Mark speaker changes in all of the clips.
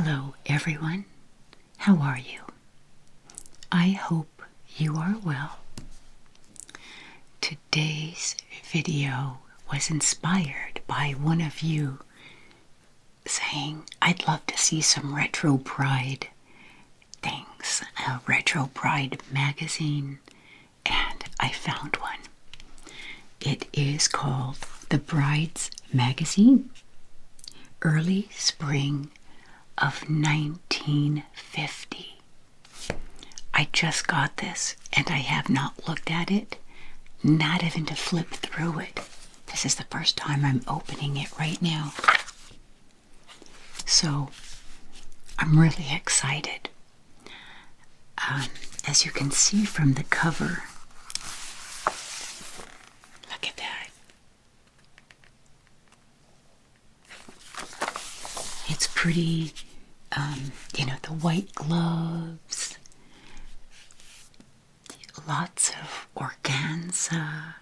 Speaker 1: Hello everyone, how are you? I hope you are well. Today's video was inspired by one of you saying, I'd love to see some retro pride things, a retro pride magazine, and I found one. It is called The Bride's Magazine, early spring of 1950. I just got this and I have not looked at it, not even to flip through it. This is the first time I'm opening it right now. So I'm really excited. As you can see from the cover, look at that. It's pretty, the white gloves, lots of organza.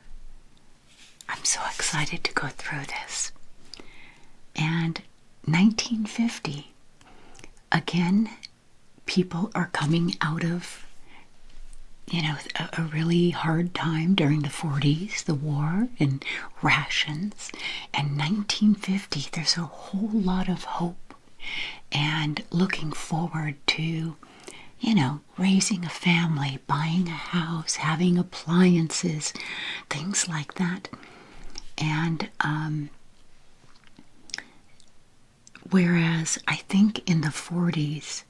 Speaker 1: I'm so excited to go through this. And 1950, again, people are coming out of, a really hard time during the 40s, the war and rations. And 1950, there's a whole lot of hope and looking forward to, raising a family, buying a house, having appliances, things like that. And whereas I think in the 40s,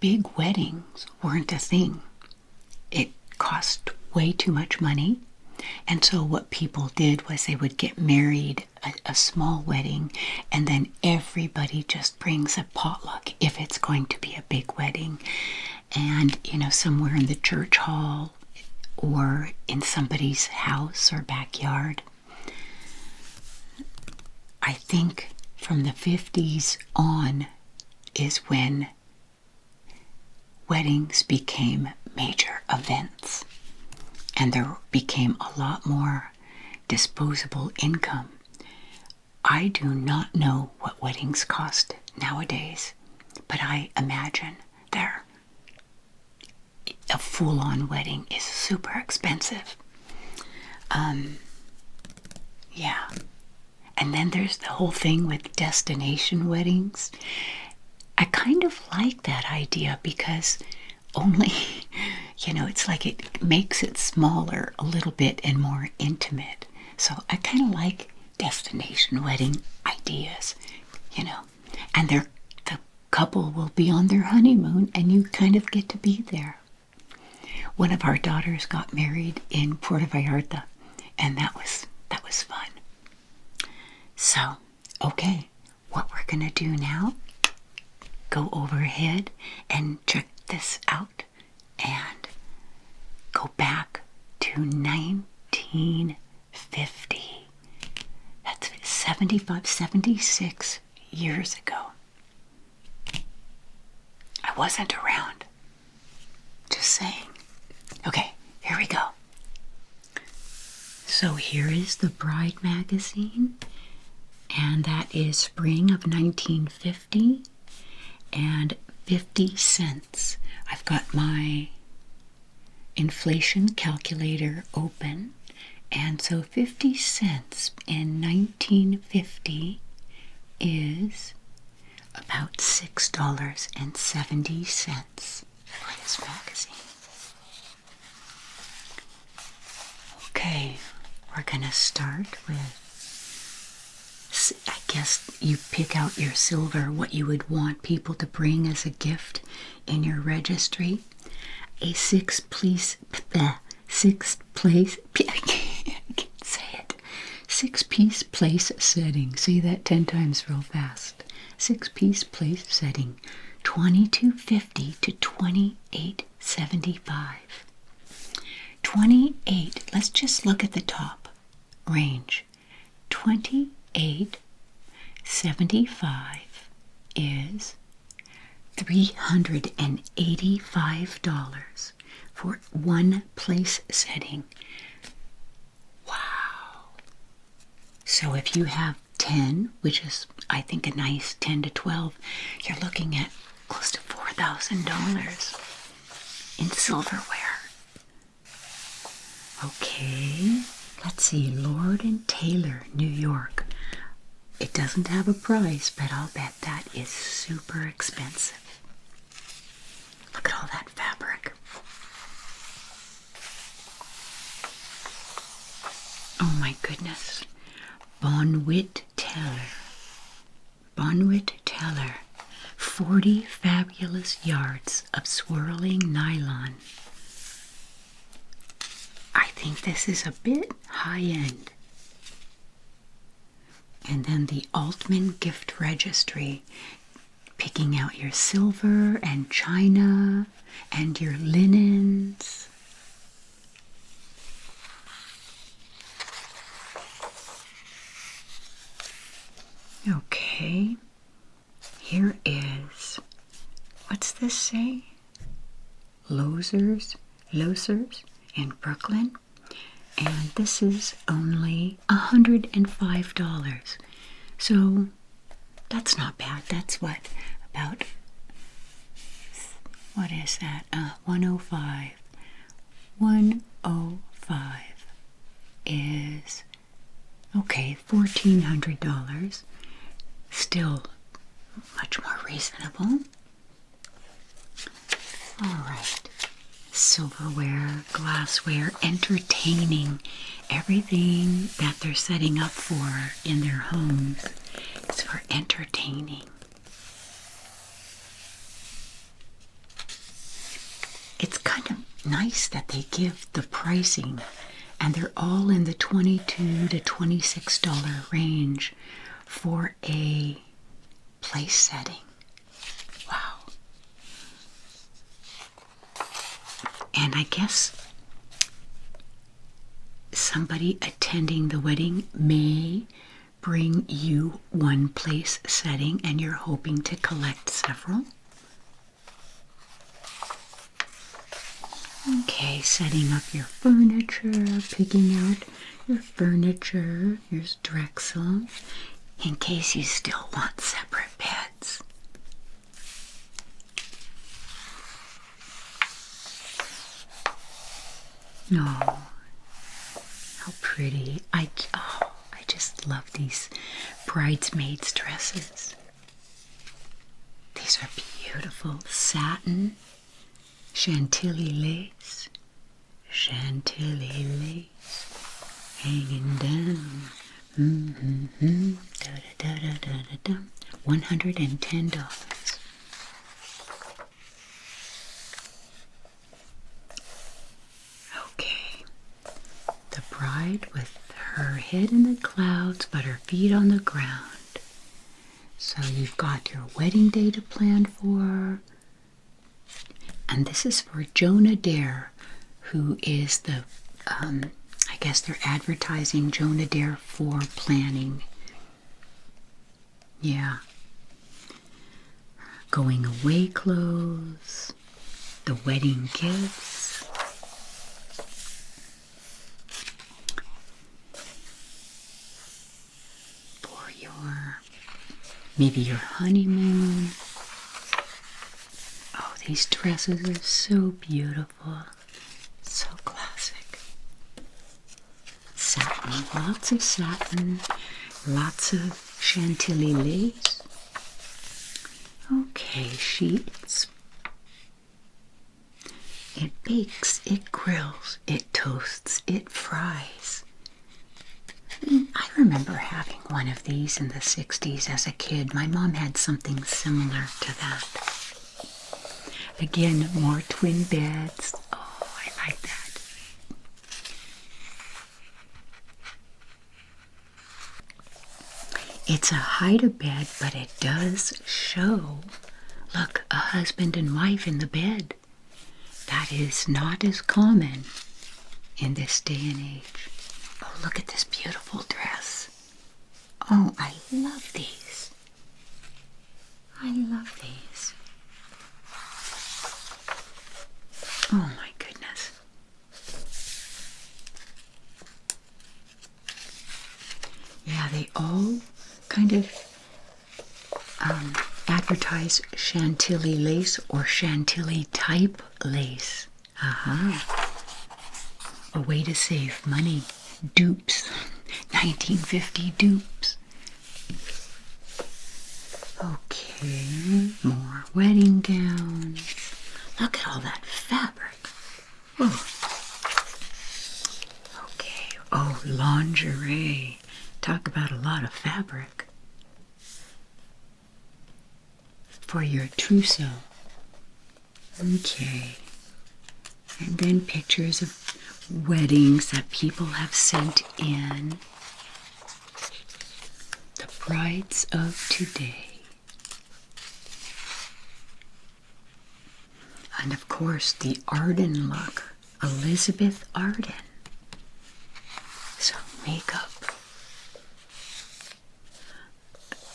Speaker 1: big weddings weren't a thing. It cost way too much money. And so what people did was they would get married, a small wedding, and then everybody just brings a potluck if it's going to be a big wedding. And, somewhere in the church hall or in somebody's house or backyard. I think from the 50s on is when weddings became major events. And there became a lot more disposable income. I do not know what weddings cost nowadays, but I imagine a full-on wedding is super expensive. Yeah. And then there's the whole thing with destination weddings. I kind of like that idea because only, it's like it makes it smaller a little bit and more intimate. So I kind of like destination wedding ideas, and the couple will be on their honeymoon and you kind of get to be there. One of our daughters got married in Puerto Vallarta, and that was fun. So, okay, what we're going to do now, go overhead and check this out and go back to 1950. That's 76 years ago. I wasn't around. Just saying. Okay, here we go. So here is the Bride magazine, and that is spring of 1950, and 50 cents. I've got my inflation calculator open, and so 50 cents in 1950 is about $6.70 for this magazine. Okay, we're gonna start with, I guess you pick out your silver, what you would want people to bring as a gift in your registry. A six piece place setting. Say that 10 times real fast. 6-piece place setting, $22.50 to $28.75. 28. Let's just look at the top range. $28.75 is $385 for one place setting. Wow. So if you have 10, which is I think a nice 10 to 12, you're looking at close to $4,000 in silverware. Okay, let's see, Lord and Taylor, New York. It doesn't have a price, but I'll bet that is super expensive. Look at all that fabric. Oh my goodness. Bonwit Teller. Bonwit Teller. 40 fabulous yards of swirling nylon. I think this is a bit high-end. And then the Altman Gift Registry, picking out your silver and china and your linens. Okay, here is, what's this say? Losers in Brooklyn. And this is only $105. So that's not bad. That's what is that? 105. 105 is, okay, $1,400. Still much more reasonable. All right. Silverware, glassware, entertaining. Everything that they're setting up for in their homes is for entertaining. It's kind of nice that they give the pricing, and they're all in the $22 to $26 range for a place setting. Wow. And I guess somebody attending the wedding may bring you one place setting and you're hoping to collect several. Okay, setting up your furniture, picking out your furniture. Here's Drexel, in case you still want separate beds. Oh, how pretty. I just love these bridesmaids' dresses. These are beautiful. Satin, Chantilly lace, hanging down. $110. Okay, the bride with her head in the clouds but her feet on the ground. So you've got your wedding day to plan for. And this is for Jonah Dare, who is the, I guess they're advertising Jonah Dare for planning. Yeah. Going away clothes, the wedding gifts. For maybe your honeymoon. Oh, these dresses are so beautiful. So classic. Satin, lots of satin, lots of Chantilly lace. Okay, sheets. It bakes, it grills, it toasts, it fries. I remember having one of these in the 60s as a kid. My mom had something similar to that. Again, more twin beds. Oh, I like that. It's a hide-a-bed, but it does show, look, a husband and wife in the bed. That is not as common in this day and age. Oh, look at this beautiful dress. Oh, I love these. I love these. Oh my goodness. Yeah, they all kind of advertise Chantilly lace or Chantilly type lace. A way to save money. Dupes. 1950 dupes. Okay, more wedding gowns. Look at all that fabric. Oh. Okay, oh, lingerie. Talk about a lot of fabric for your trousseau. Okay. And then pictures of weddings that people have sent in. The brides of today. And of course, the Arden look. Elizabeth Arden. So makeup.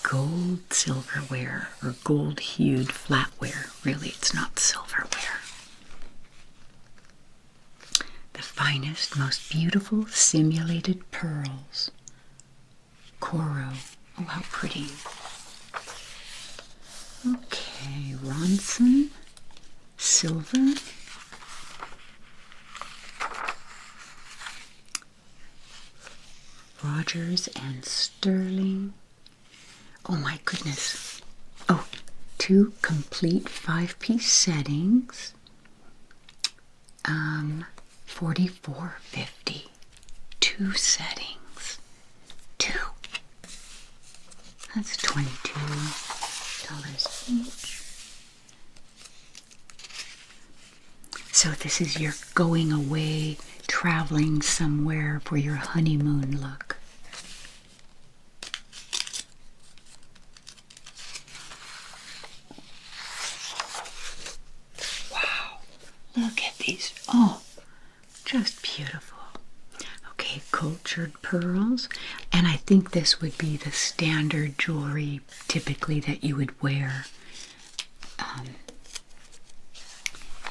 Speaker 1: Gold silverware or gold hued flatware. Really, it's not silverware. The finest, most beautiful simulated pearls. Coral. Oh, how pretty. Okay, Ronson. Silver. Rogers and Sterling. Oh my goodness. Oh, 2 complete 5-piece settings. $44.50. 2 settings. 2. That's $22 each. So this is your going away, traveling somewhere for your honeymoon look. Wow, look at these. Oh, just beautiful. Okay, cultured pearls. And I think this would be the standard jewelry typically that you would wear,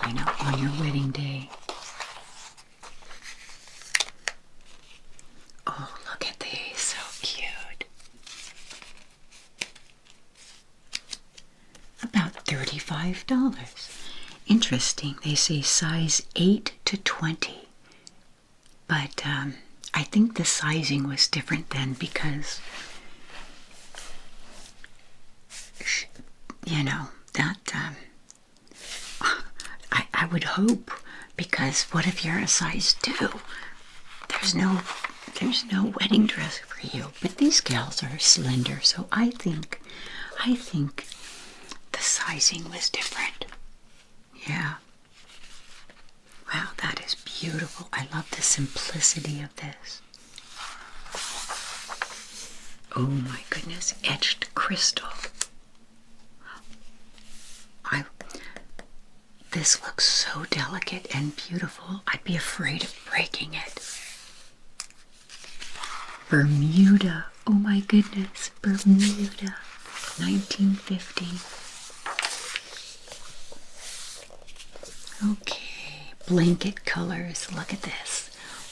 Speaker 1: you know, on your wedding day. Oh, look at these, so cute. About $35. Interesting, they say size 8 to 20. But I think the sizing was different then because, you know, that, I would hope, because what if you're a size 2? There's no wedding dress for you. But these gals are slender, so I think the sizing was different. Yeah. Wow, that is beautiful. I love the simplicity of this. Oh my goodness, etched crystal. This looks so delicate and beautiful. I'd be afraid of breaking it. Bermuda. Oh my goodness, Bermuda. 1950. Okay, blanket colors. Look at this.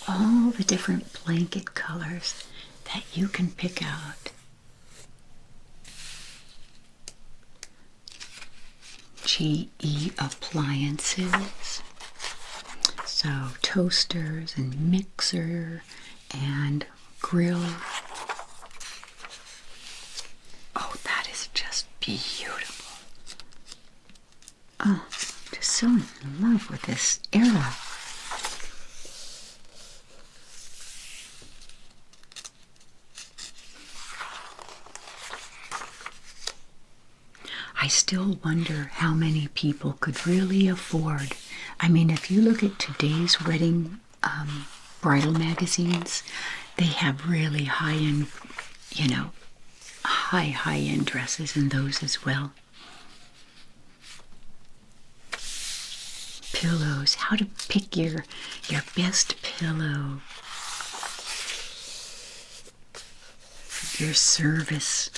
Speaker 1: All the different blanket colors that you can pick out. GE appliances. So toasters and mixer and grill. Oh, that is just beautiful. Oh, just so in love with this era. I still wonder how many people could really afford. I mean, if you look at today's wedding bridal magazines, they have really high-end, you know, high-end dresses in those as well. Pillows, how to pick your best pillow. Your service.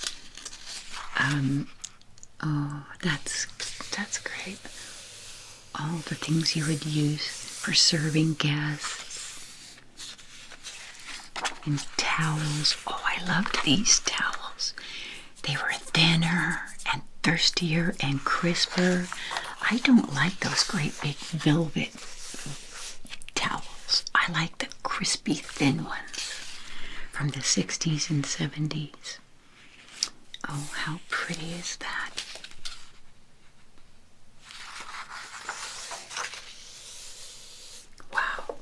Speaker 1: Oh, that's great. All the things you would use for serving guests. And towels. Oh, I loved these towels. They were thinner and thirstier and crisper. I don't like those great big velvet towels. I like the crispy thin ones from the 60s and 70s. Oh, how pretty is that? Wow.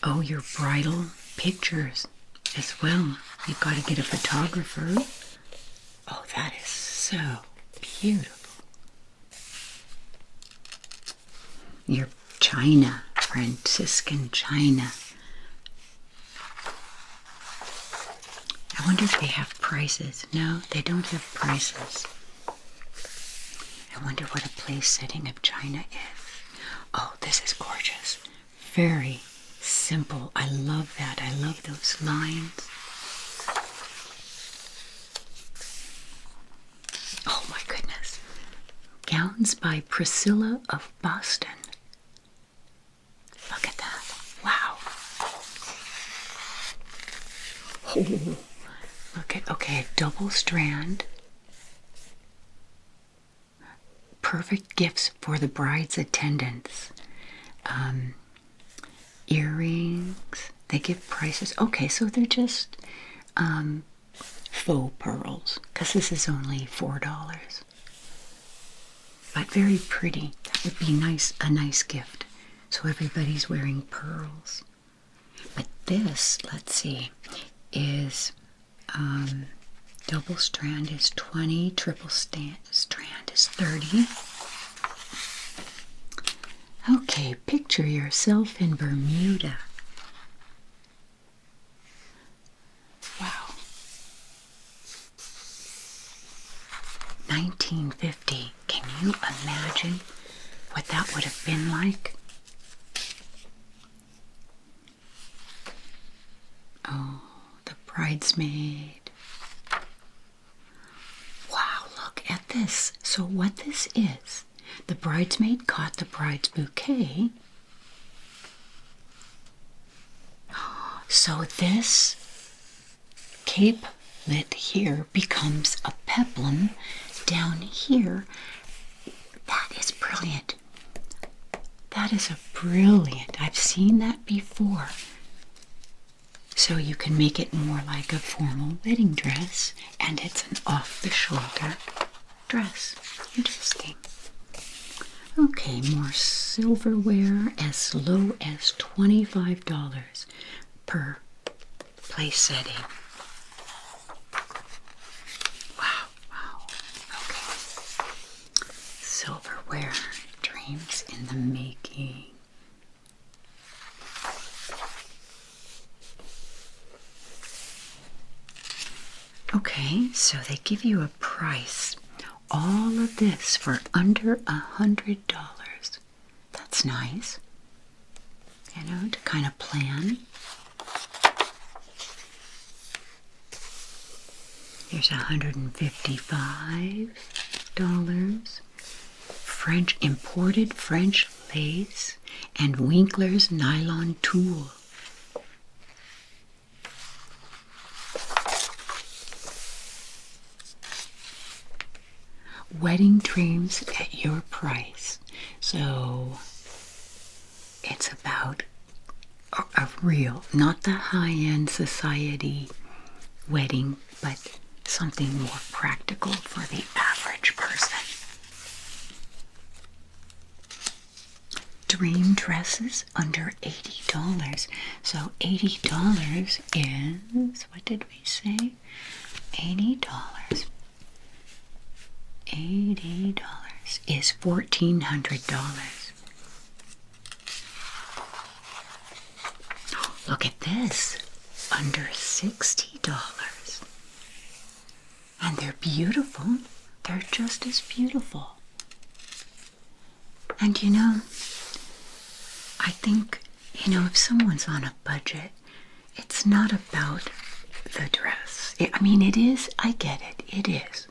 Speaker 1: Oh, your bridal pictures as well. You've got to get a photographer. Oh, that is so beautiful. Your china, Franciscan china. I wonder if they have prices. No, they don't have prices. I wonder what a place setting of china is. Oh, this is gorgeous. Very simple. I love that. I love those lines. Oh my goodness. Gowns by Priscilla of Boston. Look at that. Wow. Oh, look at, okay, double strand. Perfect gifts for the bride's attendants. Earrings. They give prices. Okay, so they're just faux pearls, because this is only $4. But very pretty. That would be nice, a nice gift. So everybody's wearing pearls. But this, let's see, is double strand is 20, triple strand is 30. Okay, picture yourself in Bermuda. Wow. 1950. Can you imagine what that would have been like? Oh, the bridesmaid. Wow, look at this. So what this is, the bridesmaid caught the bride's bouquet. So this capelet here becomes a peplum down here. That is brilliant. That is a brilliant. I've seen that before. So you can make it more like a formal wedding dress, and it's an off-the-shoulder dress. Interesting. Okay, more silverware as low as $25 per place setting. Wow, wow. Okay. Silverware, dreams in the making. Okay, so they give you a price. All of this for under $100. That's nice. You know, to kind of plan. Here's $155. French imported French lace and Winkler's nylon tulle. Wedding dreams at your price. So it's about a real, not the high-end society wedding, but something more practical for the average person. Dream dresses under $80. So $80 is, what did we say? $80. $80 is $1,400. Look at this, under $60. And they're beautiful. They're just as beautiful. And you know, I think, you know, if someone's on a budget, it's not about the dress. I mean, it is, I get it, it is.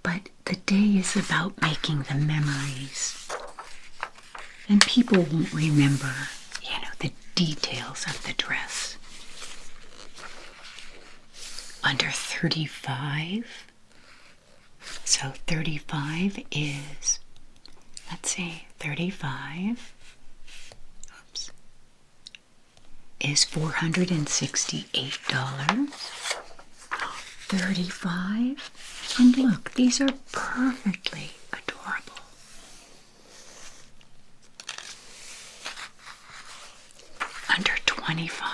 Speaker 1: But the day is about making the memories. And people won't remember, you know, the details of the dress. under 35. So 35 is, let's see, 35, oops, is $468. 35, and look, these are perfectly adorable. Under 25.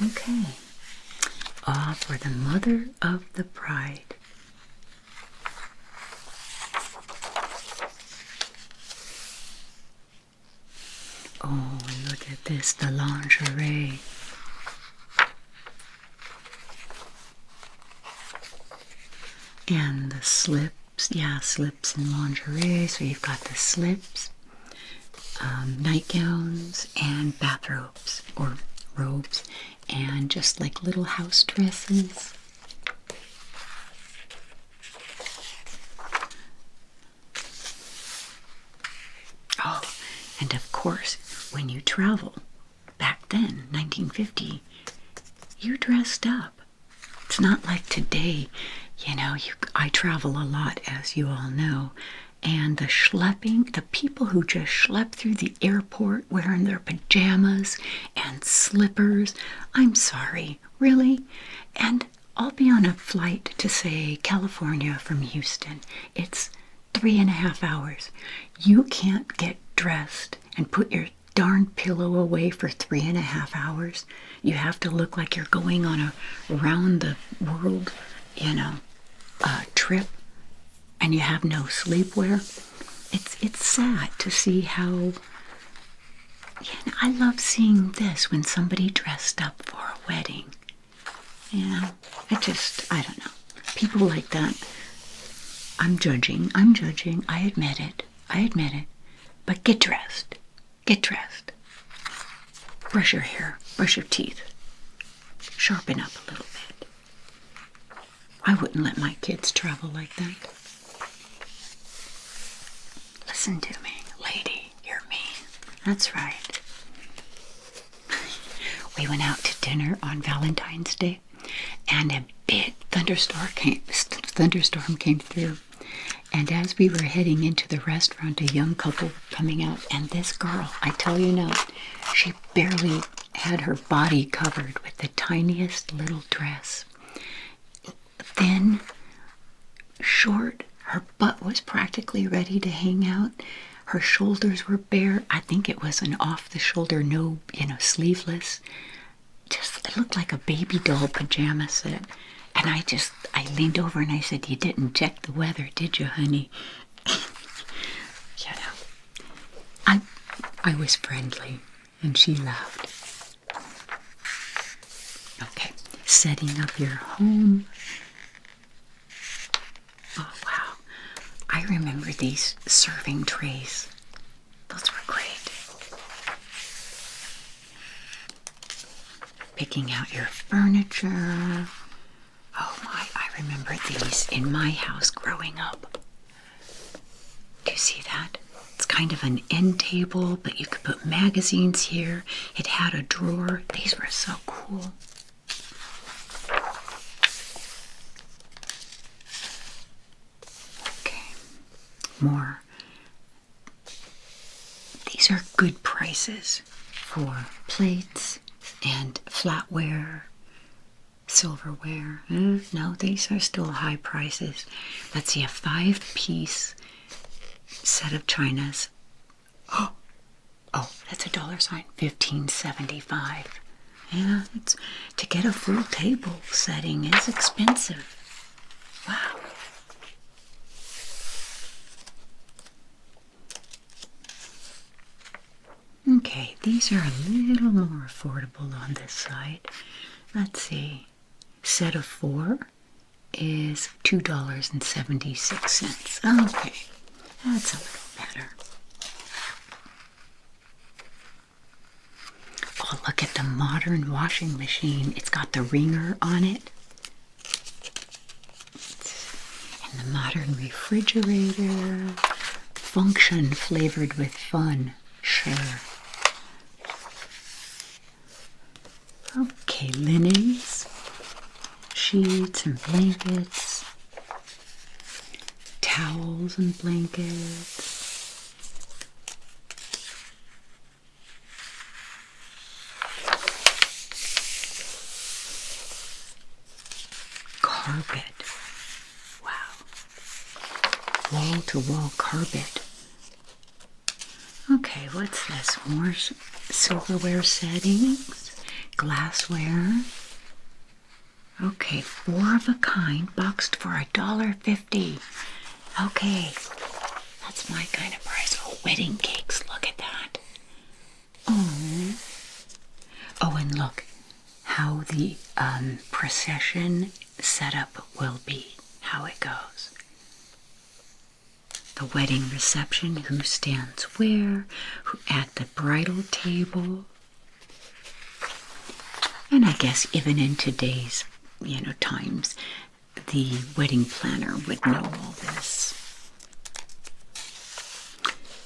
Speaker 1: Okay. Ah, for the mother of the bride. Oh, look at this, the lingerie. And the slips, yeah, slips and lingerie. So you've got the slips, nightgowns, and bathrobes, or robes, and just like little house dresses. Oh, and of course, when you travel, back then, 1950, you dressed up. It's not like today, you know, I travel a lot, as you all know, and the schlepping, the people who just schlep through the airport wearing their pajamas and slippers, I'm sorry, really? And I'll be on a flight to, say, California from Houston. It's 3.5 hours. You can't get dressed and put your darn pillow away for 3.5 hours. You have to look like you're going on a round the world, you know, trip, and you have no sleepwear. It's sad to see how, you know, I love seeing this when somebody dressed up for a wedding. Yeah, I don't know. People like that, I'm judging, I admit it, but get dressed, brush your hair, brush your teeth, sharpen up a little bit. I wouldn't let my kids travel like that. Listen to me, lady, you're mean. That's right. We went out to dinner on Valentine's Day, and a big thunderstorm came through. And as we were heading into the restaurant, a young couple were coming out, and this girl, I tell you now, she barely had her body covered with the tiniest little dress. Thin, short, her butt was practically ready to hang out. Her shoulders were bare. I think it was an off-the-shoulder, no, sleeveless. It looked like a baby doll pajama set. And I leaned over and I said, "You didn't check the weather, did you, honey?" I was friendly, and she laughed. Okay, setting up your home. Oh, wow. I remember these serving trays. Those were great. Picking out your furniture. Oh my, I remember these in my house growing up. Do you see that? It's kind of an end table, but you could put magazines here. It had a drawer. These were so cool. Okay, more. These are good prices for plates and flatware. Silverware. No, these are still high prices. Let's see, a 5-piece set of chinas. Oh, that's a dollar sign. $15.75. Yeah, to get a full table setting is expensive. Wow. Okay, these are a little more affordable on this side. Let's see. Set of 4 is $2.76. Okay, that's a little better. Oh, look at the modern washing machine. It's got the wringer on it. And the modern refrigerator. Function flavored with fun. Sure. Okay, linens, sheets and blankets, towels and blankets. Carpet. Wow. Wall-to-wall carpet. Okay, what's this? More silverware settings, glassware. Okay, 4 of a kind, boxed for $1.50. Okay, that's my kind of price. Oh, wedding cakes, look at that. Oh. Oh, and look how the procession setup will be, how it goes. The wedding reception, who stands where, who at the bridal table. And I guess even in today's, times, the wedding planner would know all this.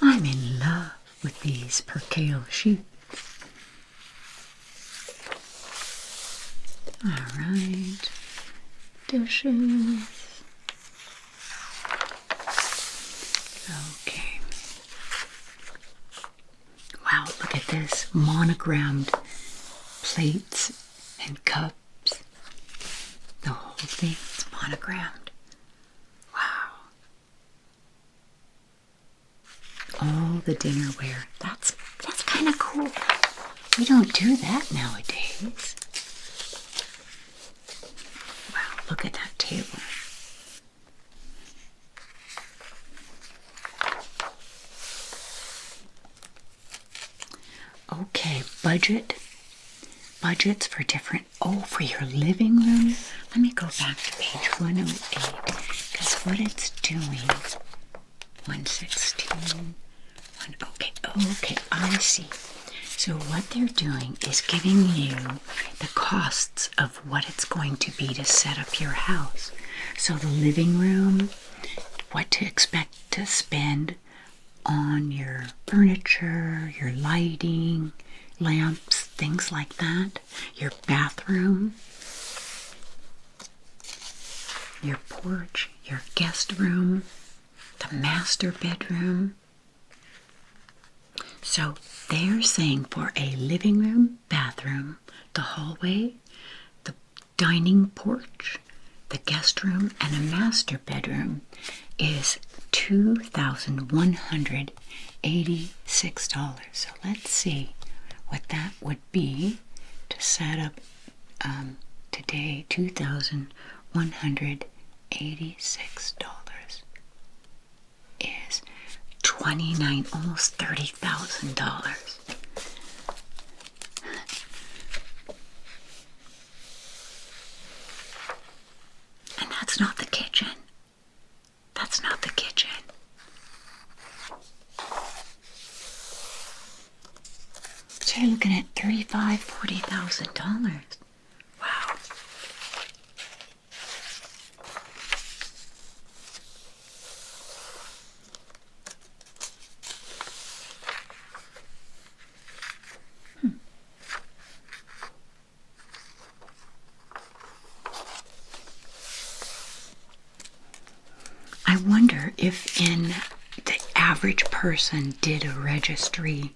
Speaker 1: I'm in love with these percale sheets. All right, dishes. Okay. Wow, look at this. Monogrammed plates and cups. The whole thing is monogrammed. Wow. All the dinnerware. That's kind of cool. We don't do that nowadays. Wow, look at that table. Okay, budgets for different, for your living room. Let me go back to page 108, because what it's doing, 116, okay, I see. So what they're doing is giving you the costs of what it's going to be to set up your house. So the living room, what to expect to spend on your furniture, your lighting, lamps, things like that, your bathroom, your porch, your guest room, the master bedroom. So they're saying for a living room, bathroom, the hallway, the dining porch, the guest room, and a master bedroom is $2,186. So let's see what that would be to set up today. $2,186 is almost $30,000. And that's not the kitchen. That's not the kitchen. So you're looking at $35,000, $40,000. Wow. I wonder if the average person did a registry,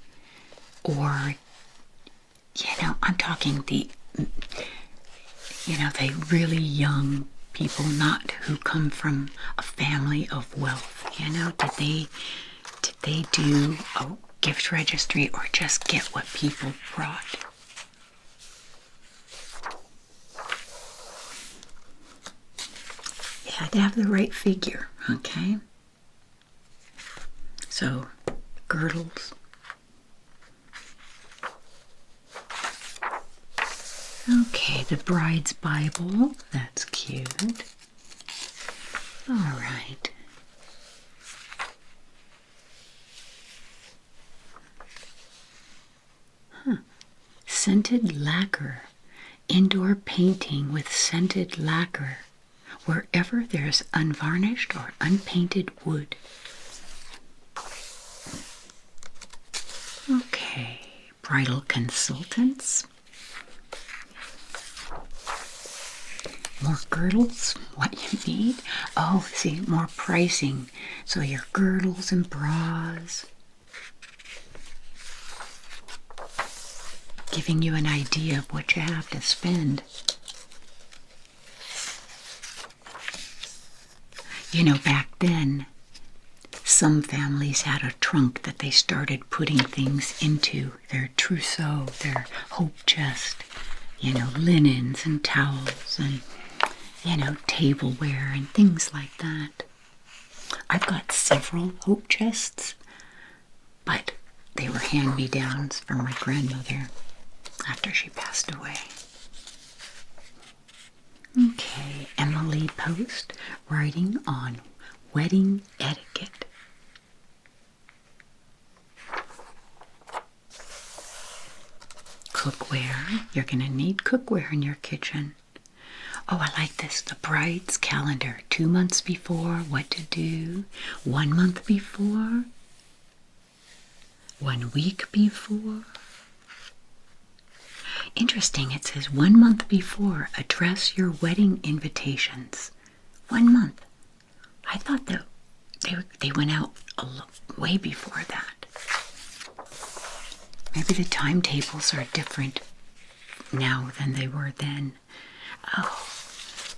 Speaker 1: or, I'm talking the really young people, not who come from a family of wealth, did they do a gift registry or just get what people brought? You had to have the right figure, okay? So, girdles. Okay, the bride's Bible. That's cute. All right. Scented lacquer. Indoor painting with scented lacquer wherever there's unvarnished or unpainted wood. Okay, bridal consultants. More girdles, what you need. Oh, see, more pricing. So your girdles and bras. Giving you an idea of what you have to spend. You know, back then, some families had a trunk that they started putting things into. Their trousseau, their hope chest, you know, linens and towels and, you know, tableware and things like that. I've got several hope chests, but they were hand-me-downs from my grandmother after she passed away. Okay, Emily Post, writing on wedding etiquette. Cookware. You're going to need cookware in your kitchen. Oh, I like this. The bride's calendar. 2 months before, what to do. 1 month before. 1 week before. Interesting, it says 1 month before, address your wedding invitations. 1 month. I thought that they went out way before that. Maybe the timetables are different now than they were then. Oh,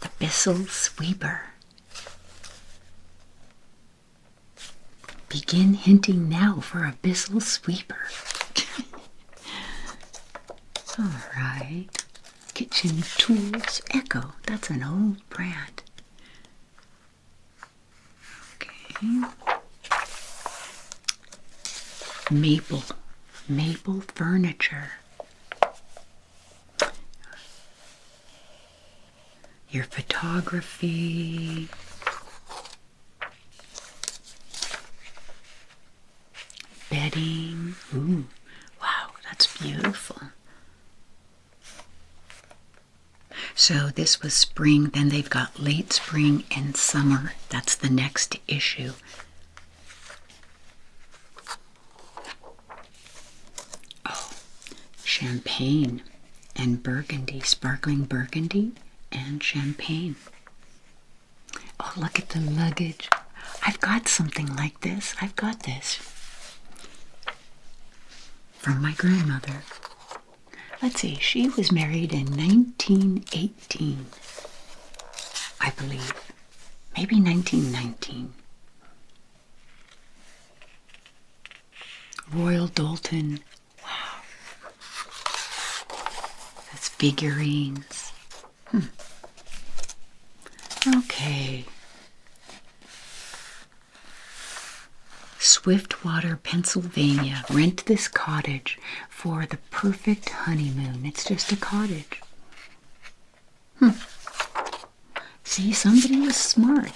Speaker 1: the Bissell sweeper. Begin hinting now for a Bissell sweeper. All right. Kitchen Tools Echo. That's an old brand. Okay. Maple furniture. Your photography. Bedding. Ooh, wow, that's beautiful. So this was spring, then they've got late spring and summer. That's the next issue. Oh, champagne and burgundy, sparkling burgundy and champagne. Oh, look at the luggage. I've got something like this. I've got this from my grandmother. Let's see, she was married in 1918, I believe. Maybe 1919. Royal Doulton. Wow. That's figurines. Okay. Swiftwater, Pennsylvania. Rent this cottage for the perfect honeymoon. It's just a cottage. See, somebody was smart.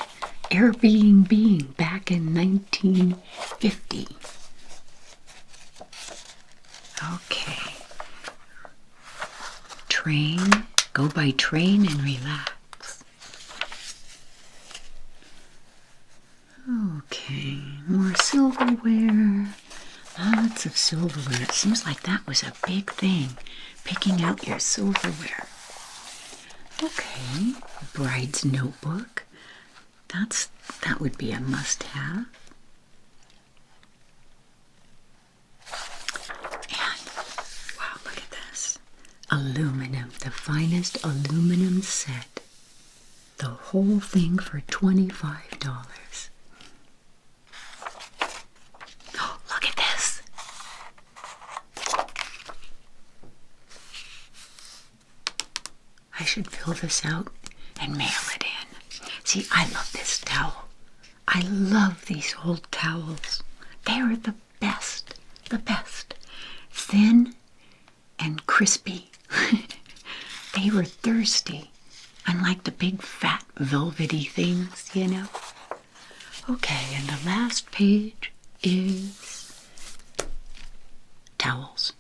Speaker 1: Airbnb back in 1950. Okay. Train. Go by train and relax. Okay, more silverware. Lots of silverware. It seems like that was a big thing, picking out your silverware. Okay, bride's notebook. That would be a must-have. And wow, look at this. Aluminum, the finest aluminum set. The whole thing for $25. Look at this. I should fill this out and mail it in. See, I love this towel. I love these old towels. They are the best, the best. Thin and crispy. They were thirsty, unlike the big fat velvety things, you know. Okay, and the last page is towels.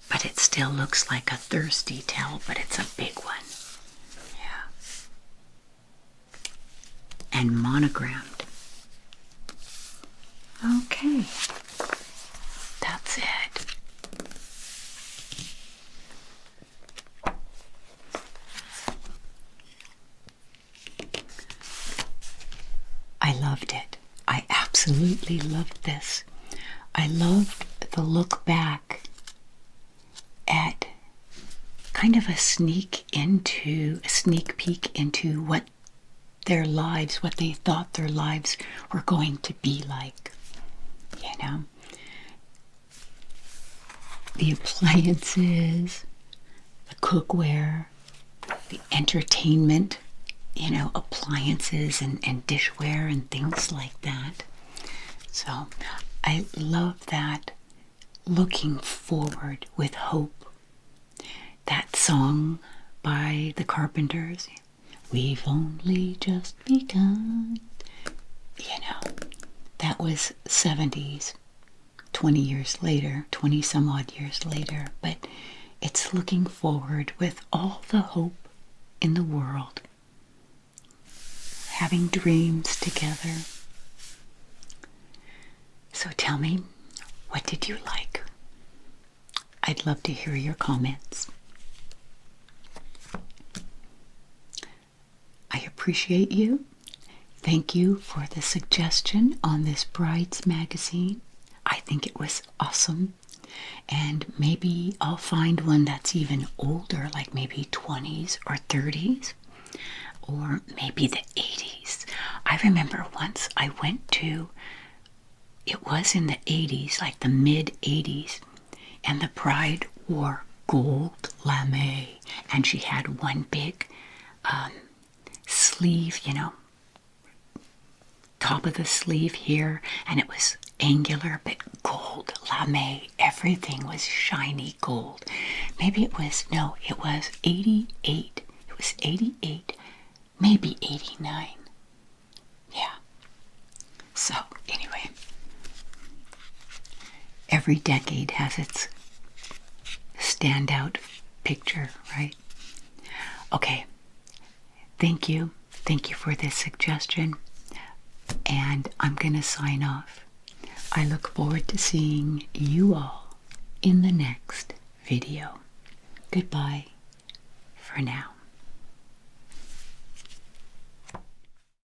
Speaker 1: But it still looks like a thirsty towel, but it's a big one. Yeah. And monogrammed. Okay. That's it. I loved it. I absolutely loved this. I loved the look back at kind of a sneak peek into what their lives, what they thought their lives were going to be like. You know, the appliances, the cookware, the entertainment, you know, appliances and dishware and things like that. So I love that, looking forward with hope. That song by the Carpenters, we've only just begun. You know, that was 70s, 20 years later, 20 some odd years later, but it's looking forward with all the hope in the world, having dreams together. So tell me, what did you like? I'd love to hear your comments. I appreciate you. Thank you for the suggestion on this Brides magazine. I think it was awesome. And maybe I'll find one that's even older, like maybe 20s or 30s, or maybe the 80s. I remember once I went to, it was in the 80s, like the mid 80s, and the bride wore gold lame, and she had one big sleeve, you know, top of the sleeve here, and it was angular but gold lame. Everything was shiny gold. Maybe it was, no, it was 88. It was 88, maybe 89. Yeah. So anyway, every decade has its standout picture, right? Okay. Thank you. Thank you for this suggestion. And I'm going to sign off. I look forward to seeing you all in the next video. Goodbye for now.